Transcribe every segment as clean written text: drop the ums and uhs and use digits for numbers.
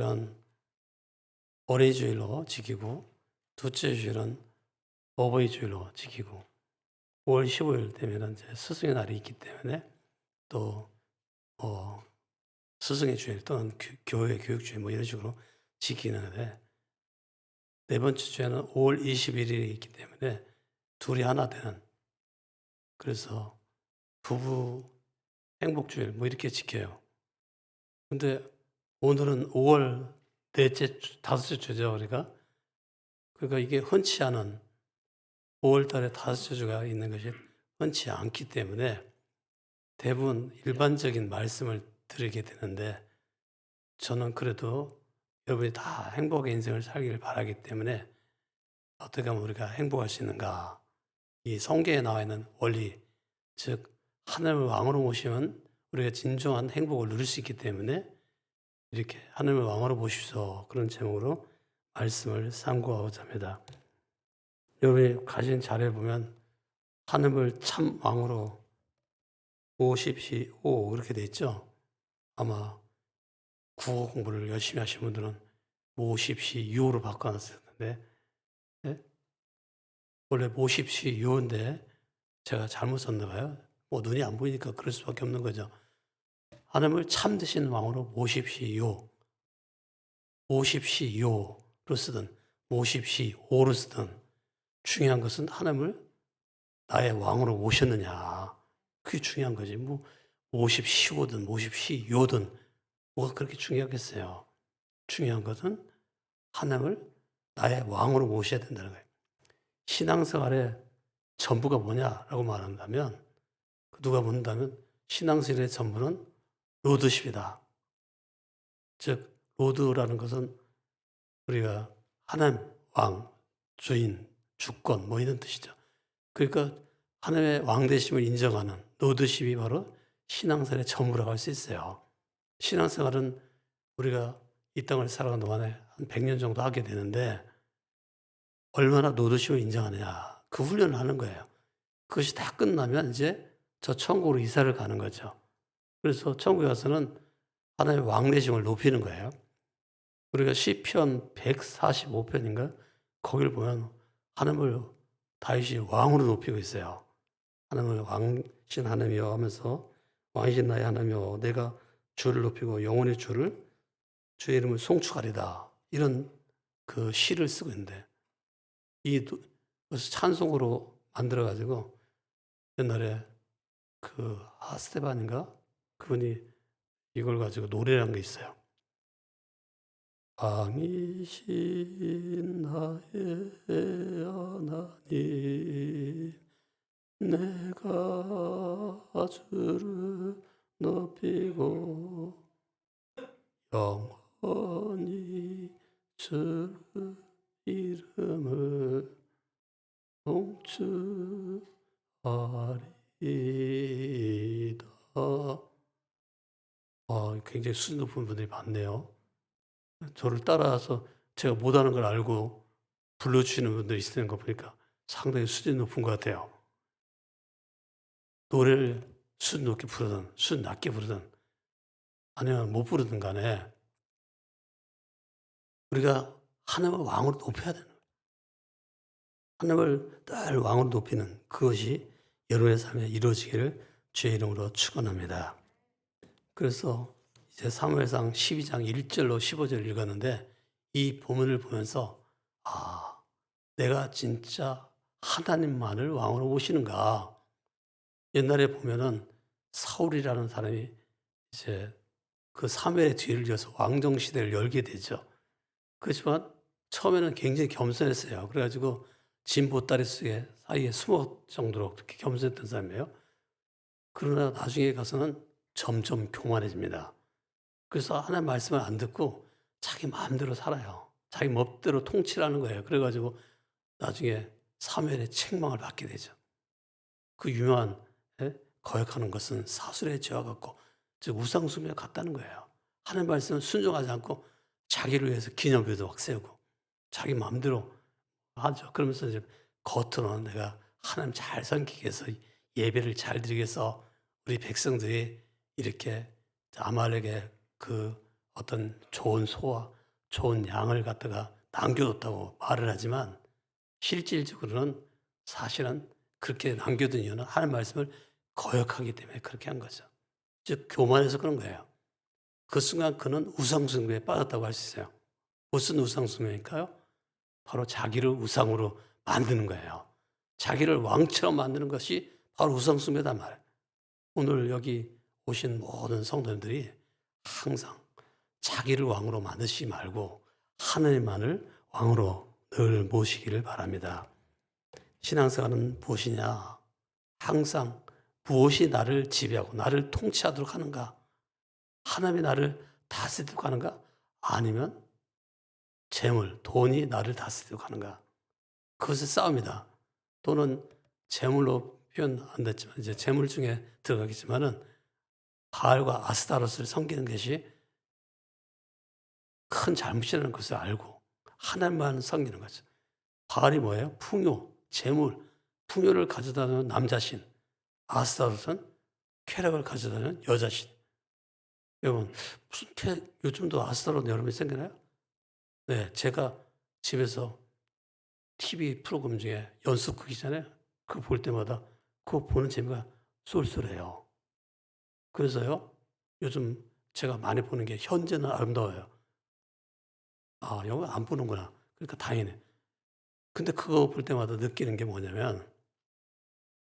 주일은 어린이 주일로 지키고, 둘째 주일은 어버이 주일로 지키고, 5월 15일 되면은 이제 스승의 날이 있기 때문에 또 어 스승의 주일 또는 교회 교육 주일 뭐 이런 식으로 지키는데, 네 번째 주에는 5월 21일이 있기 때문에 둘이 하나 되는, 그래서 부부 행복주일 뭐 이렇게 지켜요. 근데 오늘은 5월 넷째 주, 다섯째 주죠, 우리가. 그러니까 이게 흔치 않은 5월 달에 다섯째 주가 있는 것이 흔치 않기 때문에 대부분 일반적인 말씀을 드리게 되는데, 저는 그래도 여러분이 다 행복의 인생을 살기를 바라기 때문에 어떻게 하면 우리가 행복할 수 있는가, 이 성경에 나와 있는 원리, 즉 하나님을 왕으로 모시면 우리가 진정한 행복을 누릴 수 있기 때문에 이렇게 하나님을 왕으로 모시소, 그런 제목으로 말씀을 상고하고자 합니다. 여러분이 가진 자료에 보면 하나님을 참 왕으로 모십시오 이렇게 돼 있죠. 아마 국어 공부를 열심히 하신 분들은 모십시오로 바꿔놨을 텐데, 예? 원래 모십시오인데 제가 잘못 썼나 봐요. 뭐 눈이 안 보이니까 그럴 수밖에 없는 거죠. 하나님을 참되신 왕으로 모십시오. 모십시오로 쓰든 모십시오로 쓰든 중요한 것은 하나님을 나의 왕으로 모셨느냐. 그게 중요한 거지. 뭐 모십시오든 모십시오든 뭐가 그렇게 중요하겠어요. 중요한 것은 하나님을 나의 왕으로 모셔야 된다는 거예요. 신앙생활의 전부가 뭐냐라고 말한다면, 누가 묻는다면 신앙생활의 전부는 로드십이다. 즉 로드라는 것은 우리가 하나님, 왕, 주인, 주권 뭐 이런 뜻이죠. 그러니까 하나님의 왕되심을 인정하는 로드십이 바로 신앙생활의 전부라고 할 수 있어요. 신앙생활은 우리가 이 땅을 살아가는 동안에 한 100년 정도 하게 되는데, 얼마나 노드십을 인정하느냐, 그 훈련을 하는 거예요. 그것이 다 끝나면 이제 저 천국으로 이사를 가는 거죠. 그래서 천국에 가서는 하나님의 왕대심을 높이는 거예요. 우리가 시편 145편인가 거기를 보면 하나님을 다윗이 왕으로 높이고 있어요. 하나님을 왕신 하나님이여 하면서, 왕이신 나의 하나님이여 내가 주를 높이고 영혼의 주를 주의 이름을 송축하리다, 이런 그 시를 쓰고 있는데, 그래서 찬송으로 만들어 가지고 옛날에 그 스테반인가 그분이 이걸 가지고 노래라는 게 있어요. 왕이신 나의 하나님, 내가 주를 높이고 영원히 주 이름을 송축하리이다. 굉장히 수준 높은 분들이 많네요. 저를 따라서 제가 못하는 걸 알고 불러주시는 분들이 있는 거 보니까 상당히 수준이 높은 것 같아요. 노래를 수준 높게 부르든 수준 낮게 부르든 아니면 못 부르든 간에 우리가 하나님을 왕으로 높여야 되는 거예요. 하나님을 늘 왕으로 높이는 그것이 여러분의 삶에 이루어지기를 주의 이름으로 축원합니다. 그래서 이제 사무엘상 12장 1절로 15절 읽었는데, 이 본문을 보면서 내가 진짜 하나님만을 왕으로 모시는가. 옛날에 보면은 사울이라는 사람이 이제 그 사무엘의 뒤를 이어서 왕정 시대를 열게 되죠. 그렇지만 처음에는 굉장히 겸손했어요. 그래가지고 진 보따리 속에 사이에 숨을 정도로 그렇게 겸손했던 사람이에요. 그러나 나중에 가서는 점점 교만해집니다. 그래서 하나님 말씀을 안 듣고 자기 마음대로 살아요. 자기 멋대로 통치를 하는 거예요. 그래가지고 나중에 사무엘의 책망을 받게 되죠. 그 유명한, 거역하는 것은 사술의 죄와 같고, 즉 우상숭배와 같다는 거예요. 하나님 말씀을 순종하지 않고 자기를 위해서 기념비도 막 세우고 자기 마음대로 하죠. 그러면서 이제 겉으로는 내가 하나님 잘 섬기기 위해서 예배를 잘 드리기 위해서 우리 백성들이 이렇게 아말렉의 그 어떤 좋은 소와 좋은 양을 갖다가 남겨뒀다고 말을 하지만 실질적으로는 사실은 그렇게 남겨둔 이유는 하나님 말씀을 거역하기 때문에 그렇게 한 거죠. 즉 교만해서 그런 거예요. 그 순간 그는 우상숭배에 빠졌다고 할 수 있어요. 무슨 우상숭배일까요? 바로 자기를 우상으로 만드는 거예요. 자기를 왕처럼 만드는 것이 바로 우상숭배단 말이에요. 오늘 여기 오신 모든 성도님들이 항상 자기를 왕으로 만드시지 말고 하나님만을 왕으로 늘 모시기를 바랍니다. 신앙생활은 무엇이냐? 항상 무엇이 나를 지배하고 나를 통치하도록 하는가? 하나님이 나를 다스리도록 하는가? 아니면 재물, 돈이 나를 다스리도록 하는가? 그것의 싸움이다. 또는 재물로 표현 안 됐지만 이제 재물 중에 들어가겠지만은 바알과 아스타롯을 섬기는 것이 큰 잘못이라는 것을 알고 하나님만 섬기는 거죠. 바알이 뭐예요? 풍요, 재물, 풍요를 가져다주는 남자신. 아스타롯은 쾌락을 가져다주는 여자신. 여러분 무슨 요즘도 아스타롯 여러분이 생기나요? 네, 제가 집에서 TV 프로그램 중에 연속극이잖아요. 그거 볼 때마다 그거 보는 재미가 쏠쏠해요. 그래서요, 요즘 제가 많이 보는 게 현재는 아름다워요. 아, 영화 안 보는구나. 그러니까 다행이네. 근데 그거 볼 때마다 느끼는 게 뭐냐면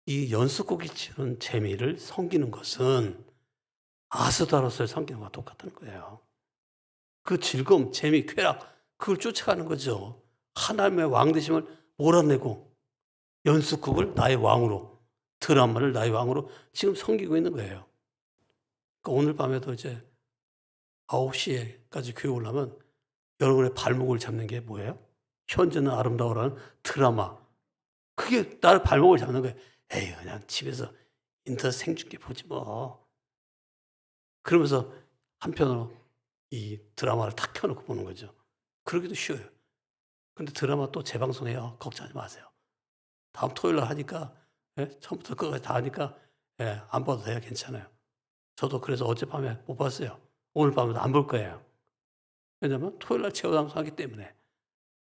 이 연속곡이 주는 재미를 섬기는 것은 아스다로스를 섬기는 것과 똑같다는 거예요. 그 즐거움, 재미, 쾌락 그걸 쫓아가는 거죠. 하나님의 왕 되심을 몰아내고 연속곡을 나의 왕으로, 드라마를 나의 왕으로 지금 섬기고 있는 거예요. 그러니까 오늘 밤에도 이제 9시에까지 교회 오려면 여러분의 발목을 잡는 게 뭐예요? 현재는 아름다워라는 드라마. 그게 나를 발목을 잡는 거예요. 에이, 그냥 집에서 인터넷 생중계 보지 뭐. 그러면서 한편으로 이 드라마를 탁 켜놓고 보는 거죠. 그러기도 쉬워요. 근데 드라마 또 재방송해요. 걱정하지 마세요. 다음 토요일 날 하니까, 예? 처음부터 끝까지 다 하니까, 예, 안 봐도 돼요. 괜찮아요. 저도 그래서 어젯밤에 못 봤어요. 오늘 밤에도 안 볼 거예요. 왜냐면 토요일 날 재방송하기 때문에.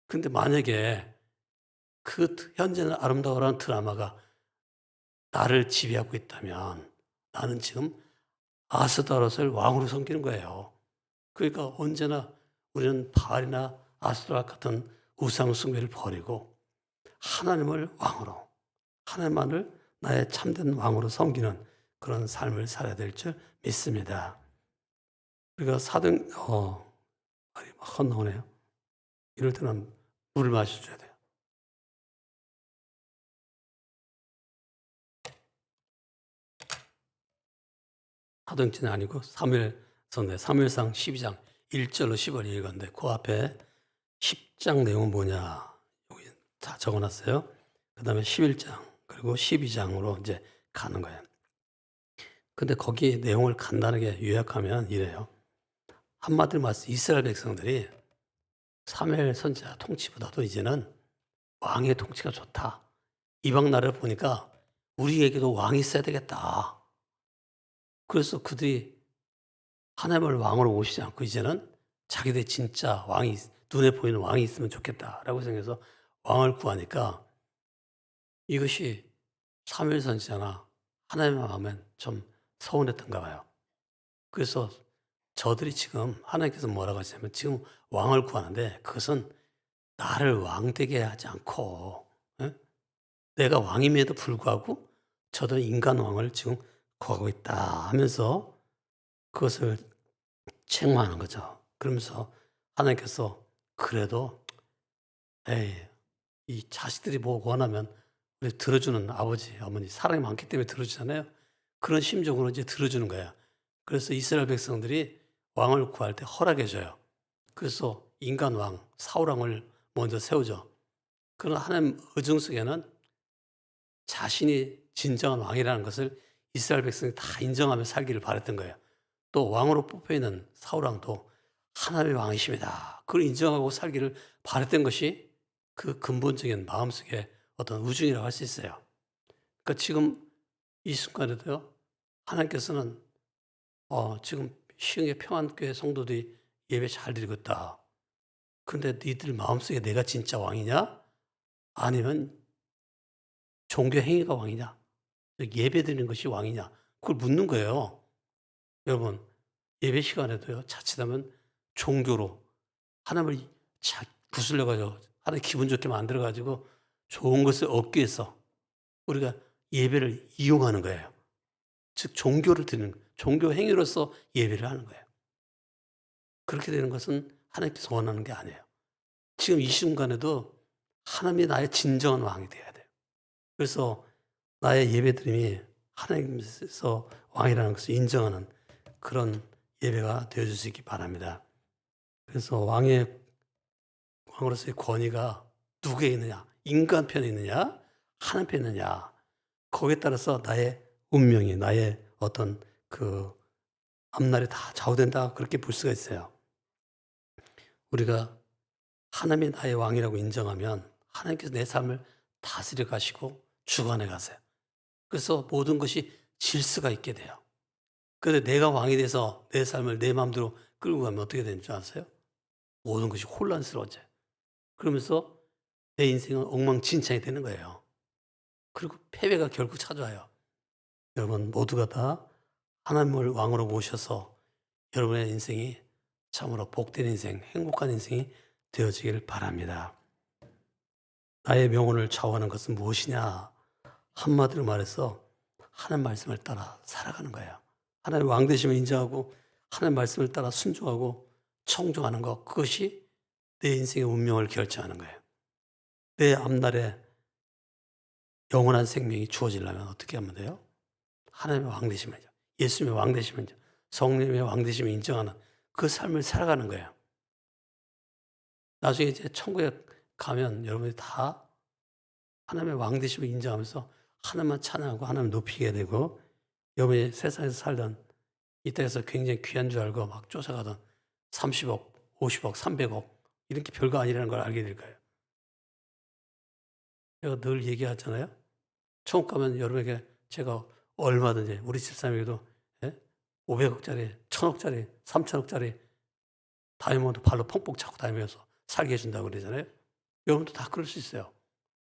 근데 만약에 그 현재는 아름다워라는 드라마가 나를 지배하고 있다면 나는 지금 아스타롯을 왕으로 섬기는 거예요. 그러니까 언제나 우리는 바알이나 아스타롯 같은 우상 숭배를 버리고 하나님을 왕으로, 하나님만을 나의 참된 왕으로 섬기는 그런 삶을 살아야 될 줄 믿습니다. 우리가 말이 막 헛나오네요. 이럴 때는 물을 마셔줘야 돼요. 사도행전이 아니고 사무엘상 12장 1절로 10을 읽었는데 그 앞에 10장 내용은 뭐냐 여기 다 적어놨어요. 그 다음에 11장 그리고 12장으로 이제 가는 거예요. 근데 거기 내용을 간단하게 요약하면 이래요. 한마디로 말해서 이스라엘 백성들이 사무엘 선지자 통치보다도 이제는 왕의 통치가 좋다. 이방 나라를 보니까 우리에게도 왕이 있어야 되겠다. 그래서 그들이 하나님을 왕으로 모시지 않고 이제는 자기들 진짜 왕이 눈에 보이는 왕이 있으면 좋겠다라고 생각해서 왕을 구하니까 이것이 사무엘 선지자나 하나님의 마음엔 좀 서운했던가 봐요. 그래서 저들이 지금 하나님께서 뭐라고 하시냐면 지금 왕을 구하는데 그것은 나를 왕 되게 하지 않고 내가 왕임에도 불구하고 저들은 인간 왕을 지금 구하고 있다 하면서 그것을 책망하는 거죠. 그러면서 하나님께서 그래도 에이, 이 자식들이 뭐 원하면 우리 들어주는 아버지, 어머니 사랑이 많기 때문에 들어주잖아요. 그런 심정으로 이제 들어주는 거야. 그래서 이스라엘 백성들이 왕을 구할 때 허락해줘요. 그래서 인간 왕, 사울 왕을 먼저 세우죠. 그러나 하나님 의중 속에는 자신이 진정한 왕이라는 것을 이스라엘 백성이 다 인정하며 살기를 바랬던 거예요. 또 왕으로 뽑혀있는 사울 왕도 하나님의 왕이십니다. 그걸 인정하고 살기를 바랬던 것이 그 근본적인 마음속에 어떤 우중이라고 할 수 있어요. 그러니까 지금 이 순간에도요, 하나님께서는 지금 시흥의 평안교회 성도들이 예배 잘 드리겠다. 근데 니들 마음속에 내가 진짜 왕이냐? 아니면 종교 행위가 왕이냐? 예배 드리는 것이 왕이냐? 그걸 묻는 거예요. 여러분, 예배 시간에도요, 자칫하면 종교로 하나님을 구슬려 가지고 하나님 기분 좋게 만들어 가지고 좋은 것을 얻기 위해서 우리가 예배를 이용하는 거예요. 즉 종교를 드리는 종교 행위로서 예배를 하는 거예요. 그렇게 되는 것은 하나님께서 원하는 게 아니에요. 지금 이 순간에도 하나님이 나의 진정한 왕이 되어야 돼요. 그래서 나의 예배드림이 하나님께서 왕이라는 것을 인정하는 그런 예배가 되어줄 수 있기 바랍니다. 그래서 왕으로서의 권위가 누구에 있느냐? 인간 편에 있느냐? 하나님 편에 있느냐? 거기에 따라서 나의 운명이, 나의 어떤 그 앞날이 다 좌우된다. 그렇게 볼 수가 있어요. 우리가 하나님이 나의 왕이라고 인정하면 하나님께서 내 삶을 다스려 가시고 주관해 가세요. 그래서 모든 것이 질서가 있게 돼요. 그런데 내가 왕이 돼서 내 삶을 내 마음대로 끌고 가면 어떻게 되는 줄 아세요? 모든 것이 혼란스러워져요. 그러면서 내 인생은 엉망진창이 되는 거예요. 그리고 패배가 결국 찾아와요. 여러분 모두가 다 하나님을 왕으로 모셔서 여러분의 인생이 참으로 복된 인생, 행복한 인생이 되어지길 바랍니다. 나의 명언을 좌우하는 것은 무엇이냐? 한마디로 말해서 하나님 말씀을 따라 살아가는 거예요. 하나님 왕 되심을 인정하고 하나님 말씀을 따라 순종하고 청종하는 것, 그것이 내 인생의 운명을 결정하는 거예요. 내 앞날에 영원한 생명이 주어지려면 어떻게 하면 돼요? 하나님의 왕 되시면요. 예수님의 왕 되시면요. 성령의 왕 되심을 인정하는 그 삶을 살아가는 거예요. 나중에 이제 천국에 가면 여러분이 다 하나님의 왕 되심을 인정하면서 하나님만 찬양하고 하나님 높이게 되고, 여러분이 세상에서 살던 이 땅에서 굉장히 귀한 줄 알고 막 쫓아가던 30억, 50억, 300억 이렇게 별거 아니라는 걸 알게 될 거예요. 제가 늘 얘기하잖아요. 천국 가면 여러분에게 제가 얼마든지 우리 집사님에게도 500억짜리, 1000억짜리, 3000억짜리 다이아몬드 발로 펑펑 차고 다니면서 살게 해준다고 그러잖아요. 여러분도 다 그럴 수 있어요.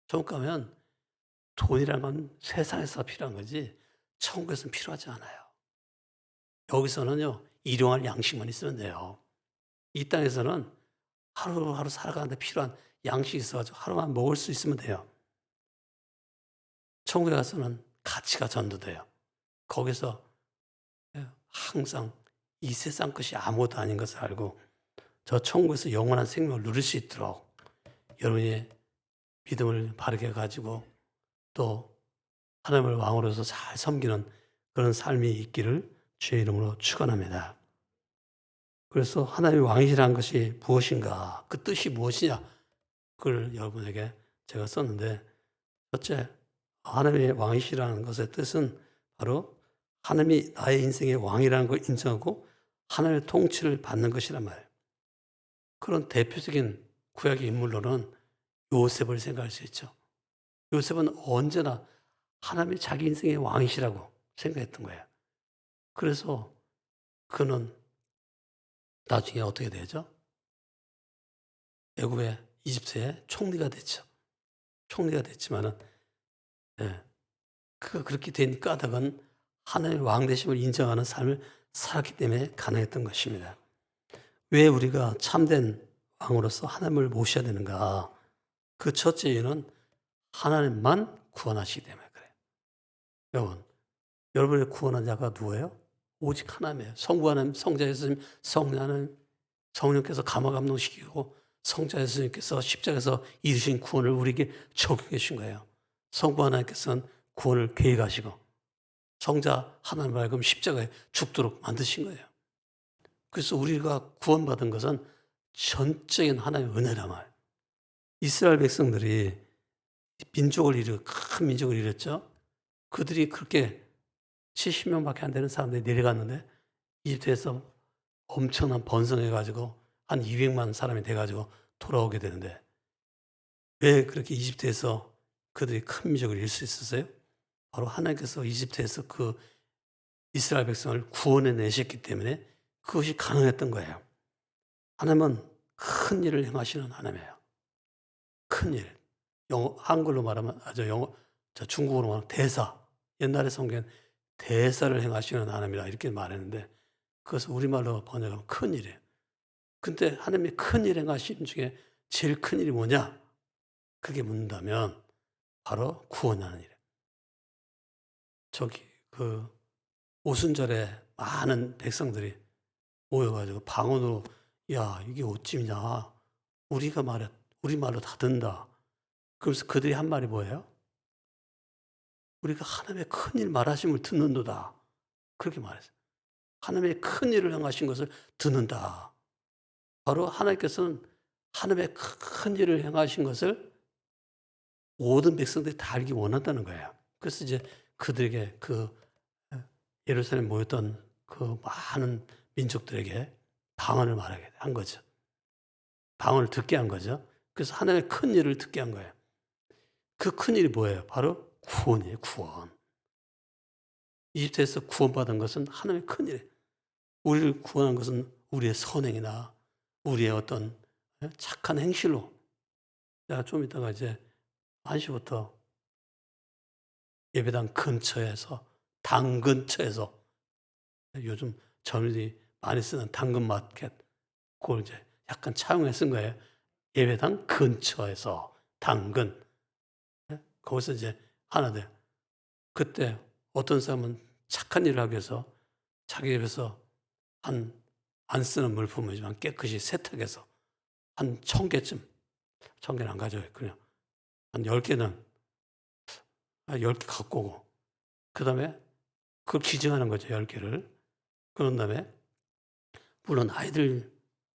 천국 가면 돈이라는 건 세상에서 필요한 거지 천국에서는 필요하지 않아요. 여기서는요, 일용할 양식만 있으면 돼요. 이 땅에서는 하루하루 살아가는데 필요한 양식이 있어가지고 하루만 먹을 수 있으면 돼요. 천국에 가서는 가치가 전도돼요. 거기서 항상 이 세상 것이 아무것도 아닌 것을 알고 저 천국에서 영원한 생명을 누릴 수 있도록 여러분이 믿음을 바르게 가지고 또 하나님을 왕으로서 잘 섬기는 그런 삶이 있기를 주의 이름으로 축원합니다. 그래서 하나님의 왕이시라는 것이 무엇인가, 그 뜻이 무엇이냐, 그걸 여러분에게 제가 썼는데, 첫째, 하나님의 왕이시라는 것의 뜻은 바로 하나님이 나의 인생의 왕이라는 걸 인정하고 하나님의 통치를 받는 것이란 말이에요. 그런 대표적인 구약의 인물로는 요셉을 생각할 수 있죠. 요셉은 언제나 하나님이 자기 인생의 왕이시라고 생각했던 거예요. 그래서 그는 나중에 어떻게 되죠? 애굽의 이집트의 총리가 됐죠. 총리가 됐지만은, 그렇게 된 까닭은 하나님의 왕 되심을 인정하는 삶을 살았기 때문에 가능했던 것입니다. 왜 우리가 참된 왕으로서 하나님을 모셔야 되는가? 그 첫째 이유는 하나님만 구원하시기 때문에 그래요. 여러분의 구원한 자가 누구예요? 오직 하나님이에요. 성부 하나님, 성자 예수님, 성령 하나님, 성령께서 감화 감동시키고 성자 예수님께서 십자가에서 이루신 구원을 우리에게 적용해 주신 거예요. 성부 하나님께서는 구원을 계획하시고 성자 하나님 말고 십자가에 죽도록 만드신 거예요. 그래서 우리가 구원받은 것은 전적인 하나님의 은혜란 말이에요. 이스라엘 백성들이 큰 민족을 이뤘죠. 그들이 그렇게 70명밖에 안 되는 사람들이 내려갔는데 이집트에서 엄청난 번성해가지고 한 200만 사람이 돼가지고 돌아오게 되는데, 왜 그렇게 이집트에서 그들이 큰 민족을 이룰 수 있었어요? 바로 하나님께서 이집트에서 그 이스라엘 백성을 구원해 내셨기 때문에 그것이 가능했던 거예요. 하나님은 큰 일을 행하시는 하나님이에요. 큰 일. 한글로 말하면 중국어로 말하면 대사. 옛날에 성경엔 대사를 행하시는 하나님이라 이렇게 말했는데 그것을 우리말로 번역하면 큰 일이에요. 근데 하나님이 큰 일 행하신 중에 제일 큰 일이 뭐냐? 그게 묻는다면 바로 구원하는 일이에요. 그 오순절에 많은 백성들이 모여가지고 방언으로 야 이게 어찌냐? 우리 말로 다 듣는다. 그래서 그들이 한 말이 뭐예요? 우리가 하나님의 큰 일 말하심을 듣는도다. 그렇게 말했어요. 하나님의 큰 일을 행하신 것을 듣는다. 바로 하나님께서는 하나님의 큰 일을 행하신 것을 모든 백성들이 다 알기 원한다는 거예요. 그래서 이제 그들에게 예루살렘에 모였던 그 많은 민족들에게 방언을 말하게 한 거죠. 방언을 듣게 한 거죠. 그래서 하나님의 큰 일을 듣게 한 거예요. 그 큰 일이 뭐예요? 바로 구원이에요, 구원. 이집트에서 구원받은 것은 하나님의 큰 일이에요. 우리를 구원한 것은 우리의 선행이나 우리의 어떤 착한 행실로. 내가 좀 이따가 이제 1시부터 예배당 근처에서, 당 근처에서 요즘 젊은이들이 많이 쓰는 당근마켓, 그걸 이제 약간 차용해 쓴 거예요. 예배당 근처에서, 당근. 거기서 이제 하나 돼. 그때 어떤 사람은 착한 일을 하기 위해서 자기 집에서 안 쓰는 물품이지만 깨끗이 세탁해서 한 1000개쯤, 1000개는 안 가져요. 그냥 한 10개는, 10개 갖고 오고, 그 다음에 그걸 기증하는 거죠, 10개를. 그런 다음에, 물론 아이들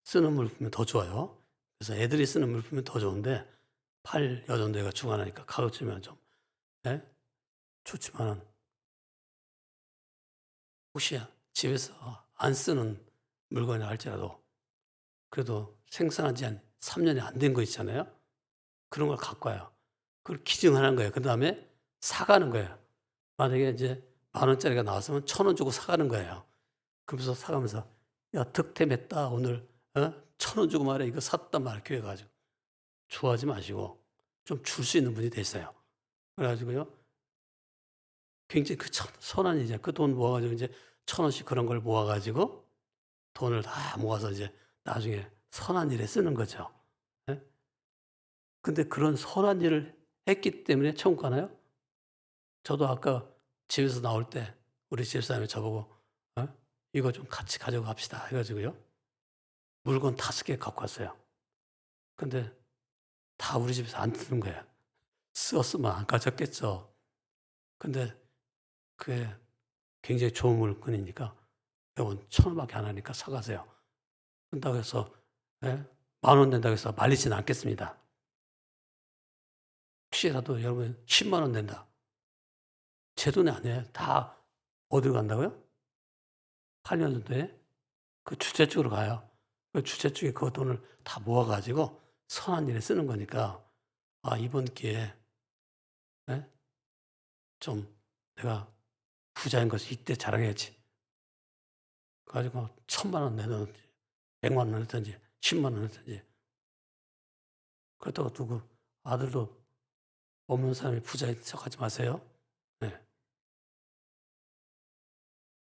쓰는 물품이 더 좋아요. 그래서 애들이 쓰는 물품이 더 좋은데, 여전대가 중하나니까 가급적이면 좀, 네? 좋지만은, 혹시 집에서 안 쓰는 물건이 할지라도, 그래도 생산한 지 한 3년이 안 된 거 있잖아요. 그런 걸 갖고 와요. 그걸 기증하는 거예요. 그 다음에 사가는 거예요. 만약에 이제 10,000원짜리가 나왔으면 1,000원 주고 사가는 거예요. 그러면서 사가면서 야 득템했다 오늘 1,000원 주고 말해 이거 샀단 말이에요. 교회 가지고 좋아하지 마시고 좀 줄 수 있는 분이 됐어요. 그래가지고요 굉장히 선한 이제 그 돈 모아가지고 이제 1,000원씩 그런 걸 모아가지고 돈을 다 모아서 이제 나중에 선한 일에 쓰는 거죠. 예? 근데 그런 선한 일을 했기 때문에 천국 가나요? 저도 아까 집에서 나올 때 우리 집사람이 저보고 이거 좀 같이 가져갑시다 해가지고요. 물건 5개 갖고 왔어요. 근데 다 우리 집에서 안 쓰는 거예요. 쓰었으면 안 가졌겠죠. 근데 그게 굉장히 좋은 물건이니까 여러분 1,000원밖에 안 하니까 사가세요. 한다고 해서 10,000원 낸다고 해서 말리지는 않겠습니다. 혹시라도 여러분 10만 원 낸다. 제 돈이 아니에요. 다 어디로 간다고요? 8년 정도에 그 주최 쪽으로 가요. 그 주최 쪽에 그 돈을 다 모아가지고 선한 일에 쓰는 거니까 이번 기회에 좀 내가 부자인 것을 이때 자랑해야지. 가지고 1,000만 원 내든지 100만 원 내든지 10만 원 내든지 그렇다고 두고 아들도 없는 사람이 부자인 척하지 마세요. 네.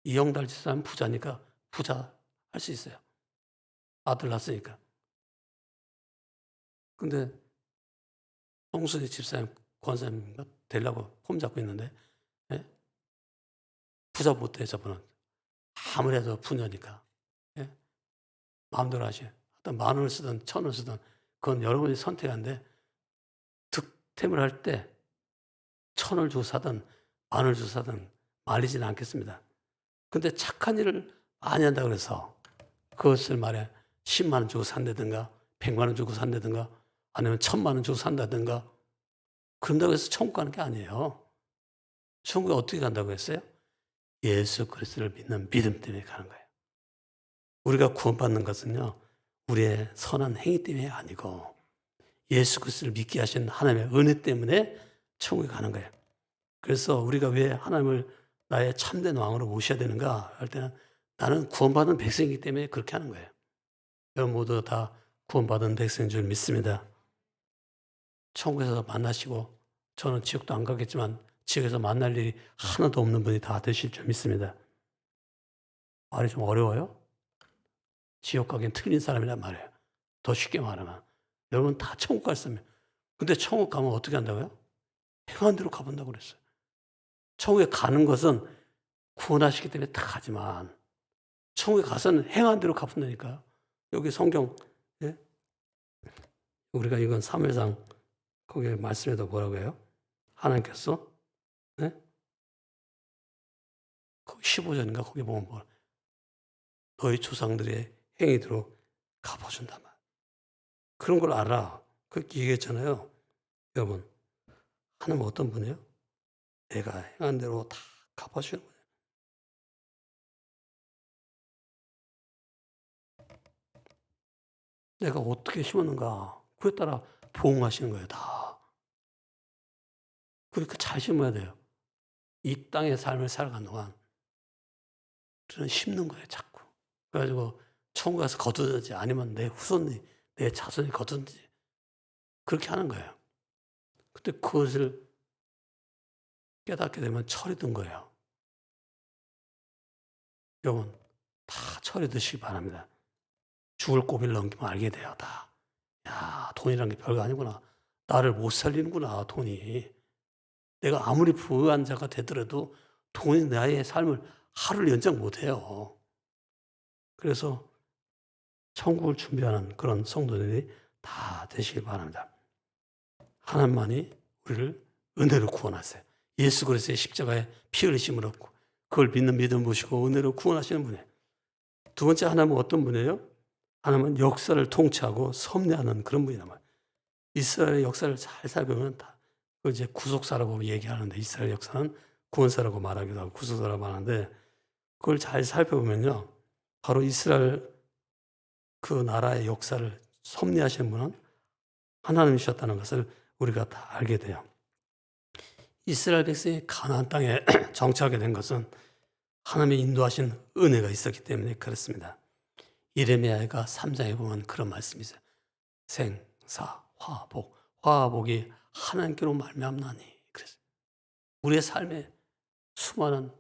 이영달 집사람 부자니까 부자 할 수 있어요. 아들 낳았으니까. 근데 홍순이 집사님 권사님인가 되려고 폼 잡고 있는데 부자 못해 저분은. 아무래도 부녀니까. 마음대로 하시. 어떤 10,000원을 쓰든 1,000원을 쓰든 그건 여러분이 선택한데 득템을 할 때 1,000원을 주고 사든 10,000원을 주고 사든 말리지는 않겠습니다. 근데 착한 일을 많이 한다고 해서 그것을 말해 10만 원 주고 산다든가 100만 원 주고 산다든가 아니면 1,000만 원 주고 산다든가 그런다고 해서 천국 가는 게 아니에요. 천국에 어떻게 간다고 했어요? 예수 그리스도를 믿는 믿음 때문에 가는 거예요. 우리가 구원받는 것은요. 우리의 선한 행위 때문에 아니고 예수 그리스도를 믿게 하신 하나님의 은혜 때문에 천국에 가는 거예요. 그래서 우리가 왜 하나님을 나의 참된 왕으로 모셔야 되는가 할 때는 나는 구원받은 백성이기 때문에 그렇게 하는 거예요. 여러분 모두 다 구원받은 백성인 줄 믿습니다. 천국에서 만나시고 저는 지옥도 안 가겠지만 지옥에서 만날 일이 하나도 없는 분이 다 되실 줄 믿습니다. 말이 좀 어려워요? 지옥 가긴 틀린 사람이란 말이에요. 더 쉽게 말하면. 여러분 다 천국 갈 사람이에요. 근데 천국 가면 어떻게 한다고요? 행한 대로 가본다고 그랬어요. 천국에 가는 것은 구원하시기 때문에 다 가지만 천국에 가서는 행한 대로 가본다니까요. 여기 성경, 예? 우리가 이건 사무엘상 거기 말씀에도 뭐라고 해요? 하나님께서, 예? 15절인가 거기 보면 뭐 너희 조상들의 행위대로 갚아준단 말. 그런 걸 알아. 그렇게 얘기했잖아요. 여러분, 하나님 어떤 분이에요? 내가 행한 대로 다 갚아주는 거예요. 내가 어떻게 심었는가 그에 따라 보응하시는 거예요. 다. 그러니까 잘 심어야 돼요. 이 땅의 삶을 살아가는 동안 저는 심는 거예요. 자꾸. 그래가지고 천국 가서 거두든지 아니면 내 후손이 내 자손이 거두든지 그렇게 하는 거예요. 근데 그것을 깨닫게 되면 철이 든 거예요. 여러분 다 철이 드시기 바랍니다. 죽을 고비를 넘기면 알게 돼요. 다. 야, 돈이란 게 별거 아니구나. 나를 못 살리는구나, 돈이. 내가 아무리 부유한 자가 되더라도 돈이 나의 삶을 하루를 연장 못 해요. 그래서 천국을 준비하는 그런 성도들이 다 되시길 바랍니다. 하나님만이 우리를 은혜로 구원하세요. 예수 그리스도의 십자가에 피 흘리심으로 그걸 믿는 믿음 보시고 은혜로 구원하시는 분이에요. 두 번째 하나님은 어떤 분이에요? 하나님은 역사를 통치하고 섭리하는 그런 분이란 말이에요. 이스라엘의 역사를 잘 살펴보면 다 이제 구속사라고 얘기하는데 이스라엘 역사는 구원사라고 말하기도 하고 구속사라고 말하는데 그걸 잘 살펴보면요. 바로 이스라엘 그 나라의 역사를 섭리하시는 분은 하나님이셨다는 것을 우리가 다 알게 돼요. 이스라엘 백성이 가나안 땅에 정착하게 된 것은 하나님의 인도하신 은혜가 있었기 때문에 그렇습니다. 예레미야가 3장에 보면 그런 말씀이 있어요. 생사 화복, 화복이 하나님께로 말미암나니. 그래서 우리의 삶에 수많은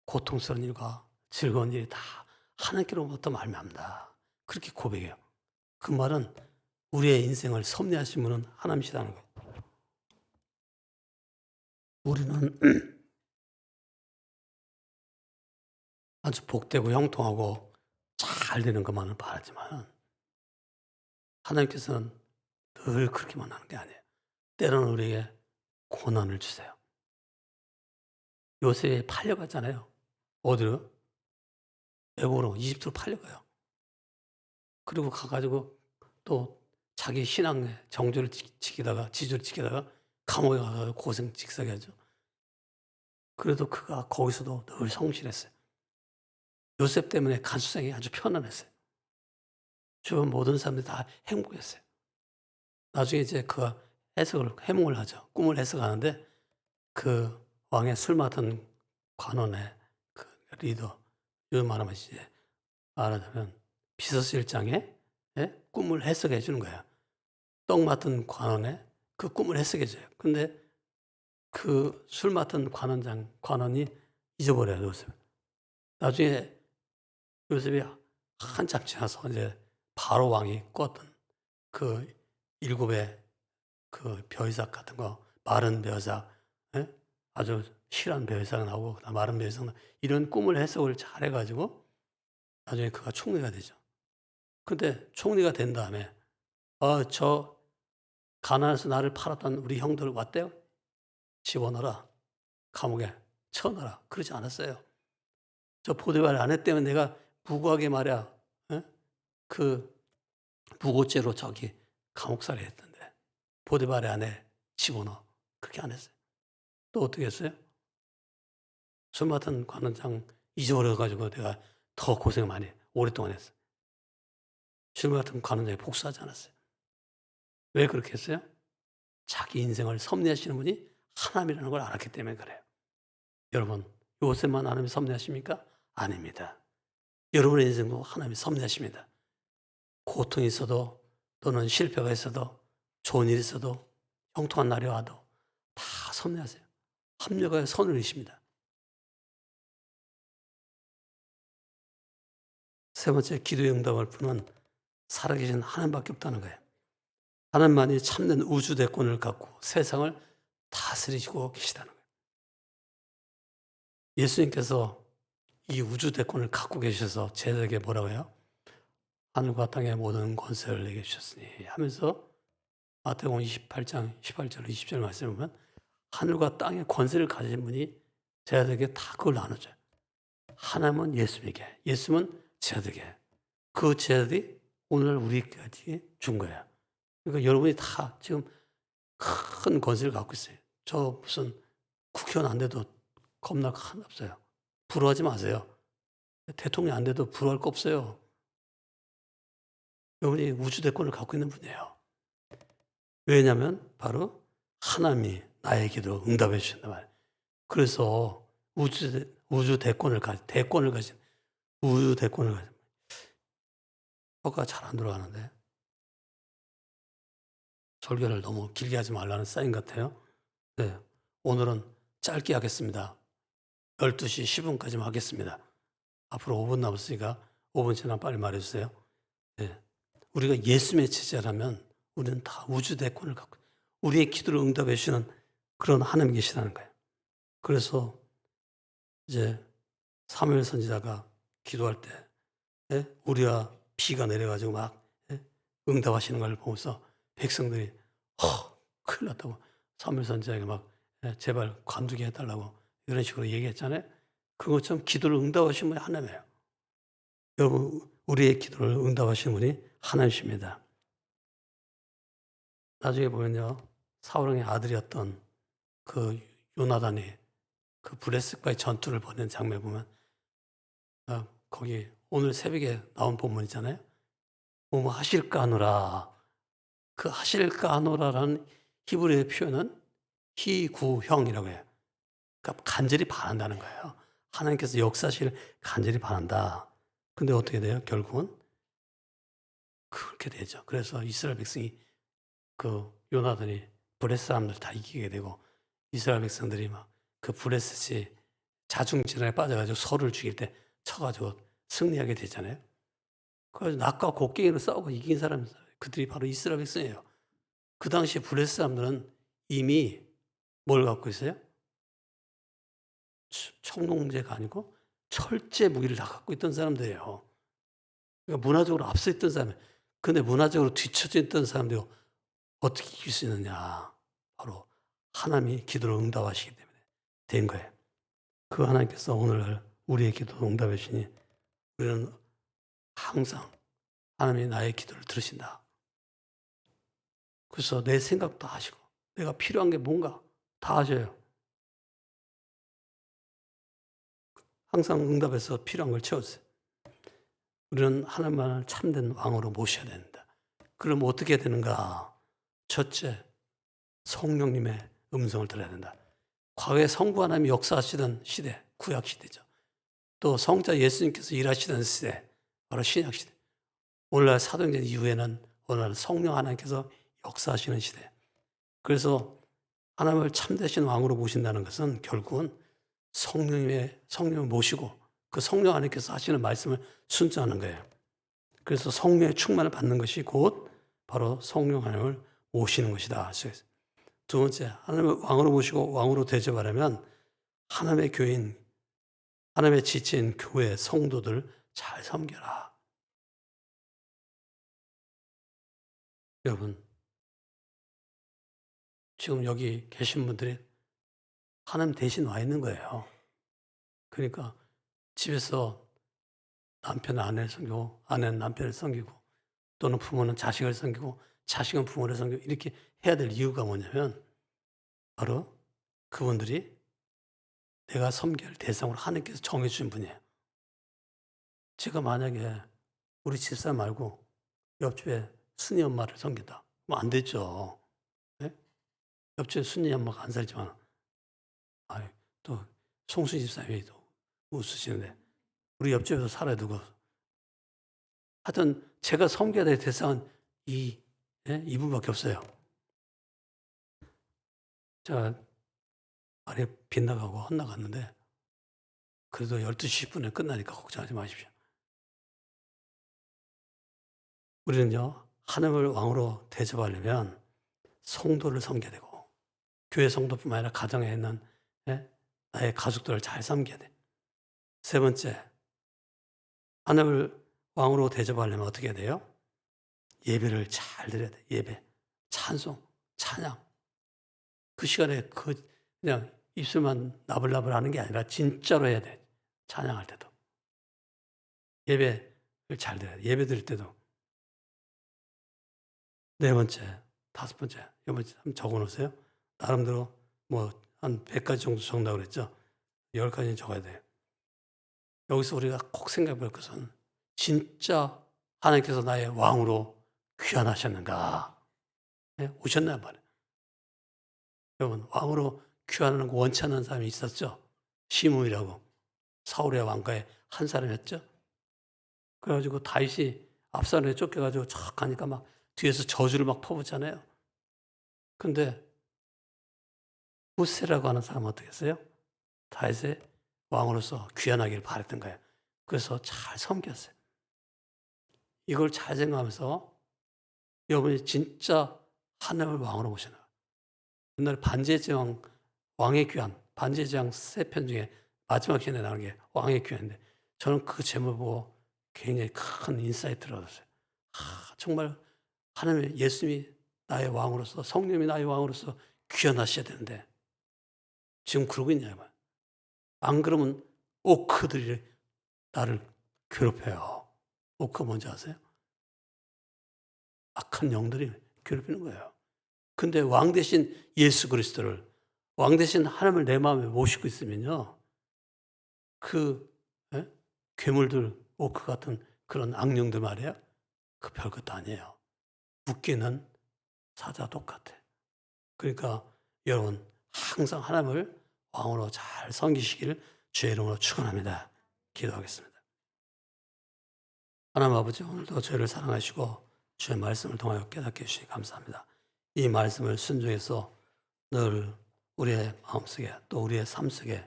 고통스러운 일과 즐거운 일이 다 하나님께로부터 말미암다. 그렇게 고백해요. 그 말은 우리의 인생을 섭리하신 분은 하나님이시다는 거예요. 우리는 아주 복되고 형통하고 잘 되는 것만을 바라지만 하나님께서는 늘 그렇게만 하는 게 아니에요. 때로는 우리에게 고난을 주세요. 요셉이 팔려갔잖아요. 어디로? 애국으로 이집트로 팔려가요. 그리고 가가지고 또 자기 신앙의 정조를 지키다가 지조를 지키다가 감옥에 가서 고생 직사게 하죠. 그래도 그가 거기서도 늘 성실했어요. 요셉 때문에 간수생이 아주 편안했어요. 주변 모든 사람들이 다 행복했어요. 나중에 이제 그가 해몽을 하죠. 꿈을 해석하는데 그 왕의 술 맡은 관원의 그 리더, 요즘 말하면 이제 말하자면 비서실장의 꿈을 해석해 주는 거예요. 떡 맡은 관원의 그 꿈을 해석해 줘요. 근데 그 술 맡은 관원이 잊어버려요, 요셉. 나중에 요셉이 한참 지나서 이제 바로 왕이 꿨던 그 일곱의 그 벼이삭 같은 거, 마른 벼이삭, 아주 실한 벼이삭 나오고, 마른 벼이삭 나오고, 이런 꿈을 해석을 잘 해가지고, 나중에 그가 총리가 되죠. 근데 총리가 된 다음에, 저 가나안에서 나를 팔았던 우리 형들 왔대요? 집어넣어라. 감옥에 쳐넣어라. 그러지 않았어요. 저 보디발 아내 때문에 내가 무고하게 말이야, 그 무고죄로 저기 감옥살이 했던데, 보디발의 아내 집어넣어. 그렇게 안 했어요. 또 어떻게 했어요? 술 맡은 관원장 잊어버려가지고 내가 더 고생 많이 오랫동안 했어요. 술 맡은 관원장이 복수하지 않았어요. 왜 그렇게 했어요? 자기 인생을 섭리하시는 분이 하나님이라는 걸 알았기 때문에 그래요. 여러분, 요셉만 하나님이 섭리하십니까? 아닙니다. 여러분의 인생도 하나님이 섭리하십니다. 고통이 있어도 또는 실패가 있어도 좋은 일이 있어도 형통한 날이 와도 다 섭리하세요. 합력하여 선을 이십니다. 세 번째 기도의 응답할 분은 살아계신 하나님밖에 없다는 거예요. 하나님만이 참된 우주 대권을 갖고 세상을 다스리시고 계시다는 거예요. 예수님께서 이 우주 대권을 갖고 계셔서 제자에게 뭐라고 해요? 하늘과 땅의 모든 권세를 내게 주셨으니 하면서 마태복음 28장 18절 20절 말씀을 보면 하늘과 땅의 권세를 가진 분이 제자들에게 다 그걸 나눠줘요. 하나님은 예수님에게, 예수님은 제자들에게, 그 제자들이 오늘 우리까지 준 거예요. 그러니까 여러분이 다 지금 큰 권세를 갖고 있어요. 저 무슨 국회의원 안 돼도 겁날 거 하나 없어요. 부러워하지 마세요. 대통령 안 돼도 부러워할 거 없어요. 여러분이 우주 대권을 갖고 있는 분이에요. 왜냐하면 바로 하나님이 나의 기도 응답해 주신단 말이에요. 그래서 우주 대권을 가진 우주 대권을 가진 혀가 잘 안 들어가는데 설교를 너무 길게 하지 말라는 사인 같아요. 네, 오늘은 짧게 하겠습니다. 12시 10분까지만 하겠습니다. 앞으로 5분 남았으니까 5분 지나면 빨리 말해주세요. 네, 우리가 예수님의 제자라면 우리는 다 우주 대권을 갖고 우리의 기도를 응답해 주시는 그런 하나님이 계시다는 거예요. 그래서 이제 사무엘 선지자가 기도할 때 우리가 비가 내려가지고 막 응답하시는 걸 보면서 백성들이 큰일 났다고 사무엘 선지자에게 막 제발 관두게 해달라고 이런 식으로 얘기했잖아요. 그것처럼 기도를 응답하시는 분이 하나님이에요. 여러분 우리의 기도를 응답하시는 분이 하나님이십니다. 나중에 보면요. 사울왕의 아들이었던 그 요나단이 그 블레셋과의 전투를 벌이는 장면을 보면 거기 오늘 새벽에 나온 본문 있잖아요. 뭐 하실까 하노라. 그 하실까 하노라라는 히브리어의 표현은 희구형이라고 해요. 그러니까 간절히 바란다는 거예요. 하나님께서 역사실 간절히 바란다. 근데 어떻게 돼요? 결국은 그렇게 되죠. 그래서 이스라엘 백성이 그 요나단이 블레셋 사람들 다 이기게 되고 이스라엘 백성들이 막 그 블레셋이 자중질환에 빠져가지고 서로를 죽일 때 쳐가지고 승리하게 되잖아요. 그래서 낙과 곡괭이로 싸우고 이긴 사람이 그들이 바로 이스라엘 백성이에요. 그 당시에 블레셋 사람들은 이미 뭘 갖고 있어요? 청동제가 아니고 철제 무기를 다 갖고 있던 사람들이에요. 그러니까 문화적으로 앞서 있던 사람이에요. 근데 문화적으로 뒤처져 있던 사람들이 어떻게 이길 수 있느냐. 바로 하나님이 기도를 응답하시기 때문에 된 거예요. 그 하나님께서 오늘 우리의 기도를 응답해 주시니 우리는 항상 하나님이 나의 기도를 들으신다. 그래서 내 생각도 하시고 내가 필요한 게 뭔가 다 하셔요. 항상 응답해서 필요한 걸 채워주세요. 우리는 하나님만을 참된 왕으로 모셔야 된다. 그럼 어떻게 되는가? 첫째, 성령님의 음성을 들어야 된다. 과거에 성부 하나님이 역사하시던 시대, 구약 시대죠. 또 성자 예수님께서 일하시던 시대, 바로 신약 시대. 오늘날 사도행전 이후에는 오늘날 성령 하나님께서 역사하시는 시대. 그래서 하나님을 참되신 왕으로 모신다는 것은 결국은 성령을 모시고 그 성령 하나님께서 하시는 말씀을 순종하는 거예요. 그래서 성령의 충만을 받는 것이 곧 바로 성령 하나님을 모시는 것이다. 두 번째, 하나님을 왕으로 모시고 왕으로 대접하려면 하나님의 교인, 하나님의 지체인 교회 성도들 잘 섬겨라. 여러분, 지금 여기 계신 분들이 하나님 대신 와 있는 거예요. 그러니까 집에서 남편은 아내를 섬기고 아내는 남편을 섬기고 또는 부모는 자식을 섬기고 자식은 부모를 섬기고 이렇게 해야 될 이유가 뭐냐면 바로 그분들이 내가 섬겨야 할 대상으로 하나님께서 정해주신 분이에요. 제가 만약에 우리 집사 말고 옆집에 순이 엄마를 섬긴다. 뭐 안 되죠. 네? 옆집에 순이 엄마가 안 살지만 또 송수 집사님이 또 웃으시는데 우리 옆집에서 살아야 되고 하여튼 제가 섬겨야 될 대상은 이분밖에 없어요. 제가 말이 빗나가고 헛나갔는데 그래도 12시 10분에 끝나니까 걱정하지 마십시오. 우리는요, 하나님을 왕으로 대접하려면 성도를 섬겨야 되고, 교회 성도뿐만 아니라 가정에 있는 나의 가족들을 잘 섬겨야 돼. 세 번째, 하나님을 왕으로 대접하려면 어떻게 해야 돼요? 예배를 잘 드려야 돼. 예배, 찬송, 찬양. 그 시간에 그냥 입술만 나불나불 하는 게 아니라 진짜로 해야 돼. 찬양할 때도. 예배를 잘 드려야 돼. 예배 드릴 때도. 네 번째, 다섯 번째, 여섯 번째 한번 적어 놓으세요. 나름대로 한 100가지 정도 적는다고 그랬죠. 10가지는 적어야 돼요. 여기서 우리가 꼭 생각해 볼 것은 진짜 하나님께서 나의 왕으로 귀환하셨는가? 오셨나 말이에요. 여러분, 왕으로 귀환하는 거 원치 않는 사람이 있었죠. 시므이라고 사울의 왕가의 한 사람이었죠. 그래가지고 다윗이 압살론에 쫓겨가지고 척 가니까 막 뒤에서 저주를 막 퍼붓잖아요. 근데 후세라고 하는 사람은 어떻게 했어요? 다윗의 왕으로서 귀환하기를 바랬던 거예요. 그래서 잘 섬겼어요. 이걸 잘 생각하면서 여러분이 진짜 하나님을 왕으로 모시는 거예요. 옛날에 반제제왕 왕의 귀환, 반제제왕 3편 중에 마지막 편에 나오는 게 왕의 귀환인데 저는 그 제목 보고 굉장히 큰 인사이트를 얻었어요. 정말 하나님의 예수님이 나의 왕으로서 성령이 나의 왕으로서 귀환하셔야 되는데 지금 그러고 있냐 말이에요. 안 그러면 오크들이 나를 괴롭혀요. 오크 뭔지 아세요? 악한 영들이 괴롭히는 거예요. 근데 왕 대신 예수 그리스도를, 왕 대신 하나님을 내 마음에 모시고 있으면요. 괴물들, 오크 같은 그런 악령들 말이에요. 그 별것도 아니에요. 웃기는 사자 똑같아. 그러니까 여러분 항상 하나님을 왕으로 잘 섬기시기를 주의 이름으로 축원합니다. 기도하겠습니다. 하나님 아버지, 오늘도 저희를 사랑하시고 주의 말씀을 통하여 깨닫게 해주시니 감사합니다. 이 말씀을 순종해서 늘 우리의 마음속에 또 우리의 삶 속에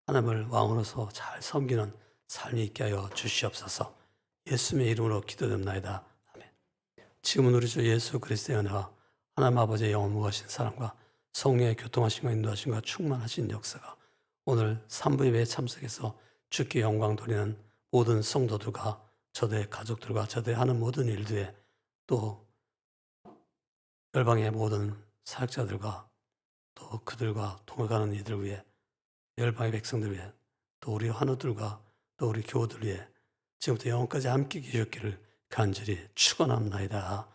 하나님을 왕으로서 잘 섬기는 삶이 있게 하여 주시옵소서. 예수님의 이름으로 기도드립나이다. 아멘. 지금은 우리 주 예수 그리스도의 은혜와 하나님 아버지의 영원 무하신 사랑과 성령의 교통하심과 인도하심과 충만하신 역사가 오늘 3부 예배에 참석해서 주께 영광 돌리는 모든 성도들과 저들의 가족들과 저들의 하는 모든 일들에 또 열방의 모든 사역자들과 또 그들과 동행하는 이들 위해 열방의 백성들 위해 또 우리 환우들과 또 우리 교우들 위해 지금부터 영원까지 함께 계셨기를 간절히 축원합나이다.